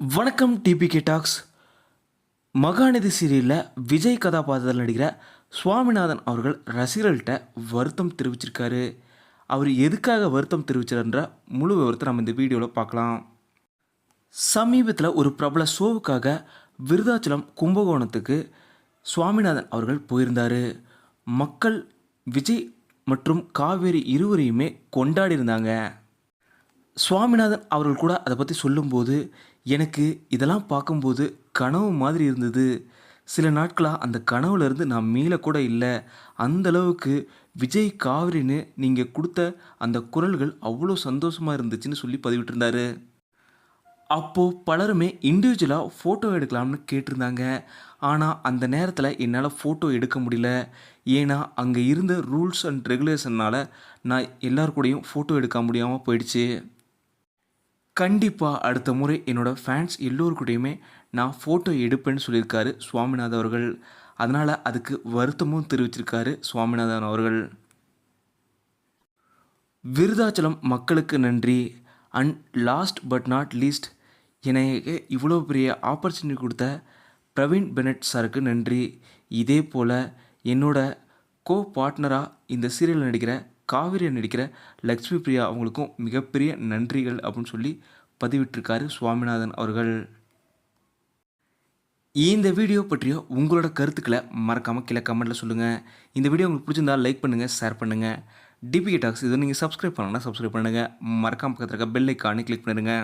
வணக்கம் DPK tax. Mahanadi சீரியலில் விஜய் கதாபாத்திரத்தில் நடிக்கிற சுவாமிநாதன் அவர்கள் ரசிகர்கள்ட்ட வருத்தம் தெரிவிச்சிருக்காரு. அவர் எதுக்காக வருத்தம் தெரிவிச்சார்ன்ற முழு விவரத்தை நம்ம இந்த வீடியோவில் பார்க்கலாம். சமீபத்தில் ஒரு பிரபல ஷோவுக்காக விருதாச்சலம் கும்பகோணத்துக்கு சுவாமிநாதன் அவர்கள் போயிருந்தார். மக்கள் விஜய் மற்றும் காவேரி இருவரையுமே கொண்டாடி இருந்தாங்க. சுவாமிநாதன் அவர்கள் கூட அதை பற்றி சொல்லும்போது, எனக்கு இதெல்லாம் பார்க்கும்போது கனவு மாதிரி இருந்தது. சில நாட்களாக அந்த கனவுலேருந்து நான் மீளக்கூட இல்லை. அந்தளவுக்கு விஜய் காவிரின்னு நீங்கள் கொடுத்த அந்த குரல்கள் அவ்வளோ சந்தோஷமாக இருந்துச்சுன்னு சொல்லி பதிவிட்டிருந்தார். அப்போது பலருமே இண்டிவிஜுவலாக ஃபோட்டோ எடுக்கலாம்னு கேட்டிருந்தாங்க. ஆனால் அந்த நேரத்தில் என்னால் ஃபோட்டோ எடுக்க முடியல. ஏன்னா அங்கே இருந்த ரூல்ஸ் அண்ட் ரெகுலேஷன்னால் நான் எல்லார் கூடயும் ஃபோட்டோ எடுக்க முடியாமல் போயிடுச்சு. கண்டிப்பாக அடுத்த முறை என்னோடய ஃபேன்ஸ் எல்லோருக்கூடையுமே நான் ஃபோட்டோ எடுப்பேன்னு சொல்லியிருக்காரு சுவாமிநாதன் அவர்கள். அதனால் அதுக்கு வருத்தமும் தெரிவிச்சிருக்காரு சுவாமிநாதன் அவர்கள். விருதாச்சலம் மக்களுக்கு நன்றி. And last but not least, எனக்கு இவ்வளோ பெரிய ஆப்பர்ச்சுனிட்டி கொடுத்த பிரவீன் பெனட் சாருக்கு நன்றி. இதே போல் என்னோட கோ பார்ட்னராக இந்த சீரியலில் நடிக்கிற காவிரியை நடிக்கிற லக்ஷ்மி பிரியா அவங்களுக்கும் மிகப்பெரிய நன்றிகள் அப்படின்னு சொல்லி பதிவிட்டிருக்காரு சுவாமிநாதன் அவர்கள். இந்த வீடியோ பற்றிய உங்களோட கருத்துக்களை மறக்காமல் கீழே கமெண்ட்டில் சொல்லுங்கள். இந்த வீடியோ உங்களுக்கு பிடிச்சிருந்தால் லைக் பண்ணுங்கள், ஷேர் பண்ணுங்கள். டிபிகே டாக்ஸ் இதை நீங்கள் சப்ஸ்கிரைப் பண்ணணும்னா சப்ஸ்கிரைப் பண்ணுங்கள். மறக்காமல் பக்கத்தில் இருக்க பெல் ஐக்கானை கிளிக் பண்ணிடுங்க.